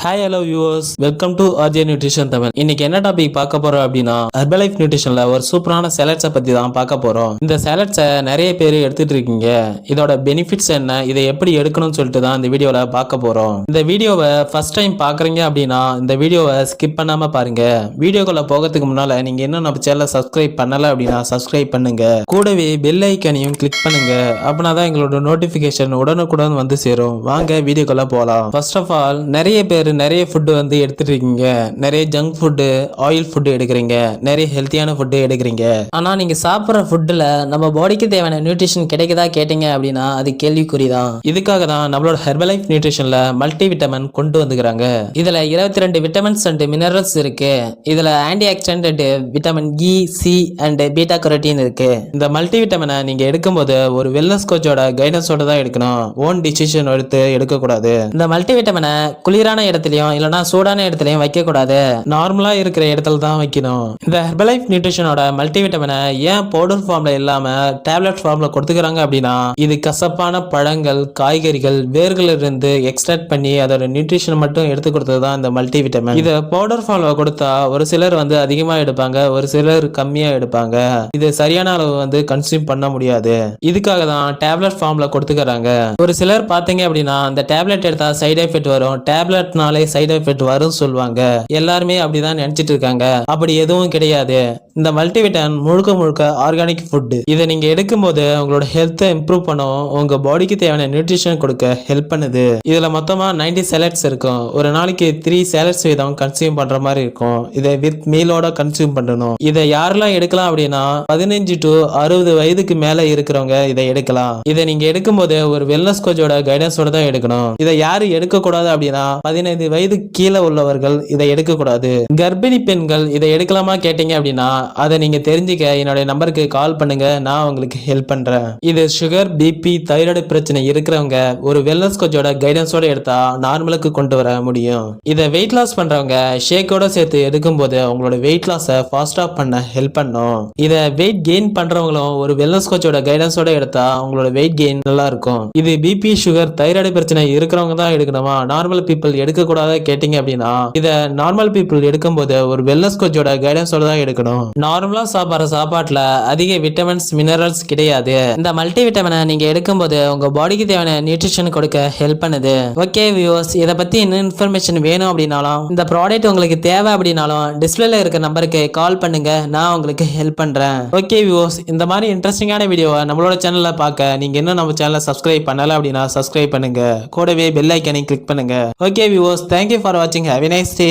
Hi hello viewers, welcome to RJ nutrition Tamil. இன்னைக்கு என்ன topic பார்க்க போறோம் அப்படின்னா, ஹெர்பலைஃப் நியூட்ரிஷன்ல ஒரு சூப்பரான சாலட்ஸை பத்தி தான் பார்க்க போறோம். இந்த சாலட்ஸை நிறைய பேர் எடுத்துட்டு இருக்கீங்க. இதோட பெனிஃபிட்ஸ் என்ன, இதை எப்படி எடுக்கணும்னு சொல்லிட்டு தான் இந்த வீடியோல பார்க்க போறோம். இந்த வீடியோவை ஃபர்ஸ்ட் டைம் பாக்குறீங்க அப்படின்னா இந்த வீடியோவை ஸ்கிப் பண்ணாம பாருங்க. வீடியோக்குள்ள போகிறதுக்கு முன்னால நீங்க இன்னும் நம்ம சேனலை சப்ஸ்கிரைப் பண்ணல அப்படின்னா சப்ஸ்கிரைப் பண்ணுங்க. கூடவே பெல் ஐக்கனையும் கிளிக் பண்ணுங்க. அப்படின்னா தான் எங்களோட நோட்டிபிகேஷன் உடனுக்குடன் வந்து சேரும். வாங்க வீடியோக்குள்ள போகலாம். ஃபர்ஸ்ட் ஆஃப் ஆல், நிறைய பேர் நிறைய ஃபுட்டு வந்து எடுத்துட்டு இருக்கீங்க. நிறைய ஜங்க் ஃபுட்டு, ஆயில் ஃபுட்டு எடுக்கிறீங்க, நிறைய ஹெல்த்தியான ஃபுட்டு எடுக்கிறீங்க. ஆனா நீங்க சாப்பிட்ற ஃபுட்டில் நம்ம பாடிக்கு தேவையான நியூட்ரிஷன் கிடைக்குதா கேட்டீங்க அப்படின்னா அது கேள்விக்குறி தான். இதுக்காக தான் நம்மளோட ஹெர்பலைஃப் நியூட்ரிஷன்ல மல்டி விட்டமின் கொண்டு வந்துக்கிறாங்க. இதுல 22 விட்டமின்ஸ் அண்ட் மினரல்ஸ் இருக்கு. இதுல anti accident vitamin E, C and beta carotene இருக்கு. இந்த மல்டி விட்டமினை நீங்க எடுக்கும்போது ஒரு வெல்னஸ் கோச்சோட கைடன்ஸோட தான் எடுக்கணும். ஓன் டிசிஷன் எடுத்து எடுக்கக்கூடாது. இந்த மல்டி விட்டமினை குளிரான இடத்துலயும் இல்லனா சூடான இடத்துலயும் வைக்க கூடாது. நார்மலா இருக்கிற இடத்துல தான் வைக்கணும். இந்த ஹெர்பலைஃப் நியூட்ரிஷனோட மல்டி விட்டமினை ஏன் பவுடர் ஃபார்ம்ல இல்லாம டேப்லெட் ஃபார்ம்ல கொடுத்துக்கிறாங்க அப்படின்னா, இது கசப்பான பழங்கள், காய்கறிகள், வேர்கள் இருந்து எக்ஸ்ட்ராக்ட் பண்ணி அதோட நியூட்ரிஷன் மட்டும் எடுத்து கொடுத்தது தான் இந்த மல்டி விட்டமின். இதை பவுடர் ஃபார்ம்ல கொடுத்தா ஒரு சிலர் வந்து அதிகமா எடுப்பாங்க, ஒரு சிலர் கம்மியா எடுப்பாங்க. இது சரியான அளவு வந்து கன்சியூம் பண்ண முடியாது. இதுக்காக தான் டேப்லெட் ஃபார்ம்ல கொடுத்துக்கிறாங்க. ஒரு சிலர் பாத்தீங்க அப்படின்னா அந்த டேப்லெட் எடுத்தா சைடு எஃபெக்ட் வரும், டேப்லெட்னாலே சைடு எஃபெக்ட் வரும் சொல்லுவாங்க. எல்லாருமே அப்படிதான் நினைச்சிட்டு இருக்காங்க. அப்படி எதுவும் கிடையாது. இந்த மல்டிவிட்டமின் முழுக்க முழுக்க ஆர்கானிக் ஃபுட். இதை நீங்க எடுக்கும்போது உங்களோட ஹெல்த்தை இம்ப்ரூவ் பண்ணும், உங்க பாடிக்கு தேவையான நியூட்ரிஷன் கொடுக்க ஹெல்ப் பண்ணுது. இதுல மொத்தமா 90 சாலட்ஸ் இருக்கும். ஒரு நாளைக்கு 3 சாலட்ஸ் வீதம் கன்சியூம் பண்ற மாதிரி இருக்கும். இதை வித் மீலோட கன்சியூம் பண்ணணும். இதை யாரெல்லாம் எடுக்கலாம் அப்படின்னா 15 to 60 வயதுக்கு மேல இருக்கிறவங்க இதை எடுக்கலாம். இதை நீங்க எடுக்கும்போது ஒரு வெல்னஸ் கோச்சோட கைடன்ஸோட தான் எடுக்கணும். இதை யாரு எடுக்க கூடாது அப்படின்னா 15 வயது கீழே உள்ளவர்கள் இதை எடுக்க கூடாது. கர்ப்பிணி பெண்கள் இதை எடுக்கலாமா கேட்டீங்க அப்படின்னா அதை நீங்க தெரிஞ்சுக்க என்னுடைய நம்பருக்கு கால் பண்ணுங்க, நான் உங்களுக்கு ஹெல்ப் பண்றேன். இது சுகர், பிபி, தைராய்டு பிரச்சனை இருக்கிறவங்க ஒரு வெல்னஸ் கோச்சோட கைடன்ஸோட எடுத்தா நார்மலுக்கு கொண்டு வர முடியும். இதை வெயிட் லாஸ் பண்றவங்க ஷேக்கோட சேர்த்து எடுக்கும்போது உங்களோட வெயிட் லாஸை ஃபாஸ்டா பண்ண ஹெல்ப் பண்ணும். இதை வெயிட் கெயின் பண்றவங்களும் ஒரு வெல்னஸ் கோச்சோட கைடன்ஸோட எடுத்தா உங்களோட வெயிட் கெயின் நல்லா இருக்கும். இது பிபி, சுகர், தைராய்டு பிரச்சனை இருக்கிறவங்க தான் எடுக்கணுமா, நார்மல் பீப்புள் எடுக்க கூடாத கேட்டீங்க அப்படின்னா இதை நார்மல் பீப்புள் எடுக்கும்போது ஒரு வெல்னஸ் கோச்சோட கைடன்ஸோட தான் எடுக்கணும். நார்மலா சாப்பிட்ற சாப்பாட்டுல அதிக விட்டமின்ஸ், மினரல்ஸ் கிடையாது. இந்த மல்டி விட்டமினை நீங்க எடுக்கும்போது உங்க பாடிக்கு தேவையான நியூட்ரிஷன் கொடுக்க ஹெல்ப் பண்ணுது. ஓகே வியூவர்ஸ், இதை பத்தி இன்னும் இன்ஃபர்மேஷன் வேணும் அப்படின்னாலும் இந்த ப்ராடக்ட் உங்களுக்கு தேவை அப்படின்னாலும் டிஸ்பிளேல இருக்க நம்பருக்கு கால் பண்ணுங்க, நான் உங்களுக்கு ஹெல்ப் பண்றேன். ஓகே வியூவர்ஸ், இந்த மாதிரி இன்ட்ரெஸ்டிங்கான வீடியோவை நம்மளோட சேனல்ல பார்க்க நீங்க இன்னும் நம்ம சேனலை சப்ஸ்கிரைப் பண்ணல அப்படின்னா சப்ஸ்கிரைப் பண்ணுங்க. கூடவே பெல் ஐக்கனை கிளிக் பண்ணுங்க. ஓகே வியூவர்ஸ், தேங்க்யூ ஃபார் வாட்சிங். Have a nice day.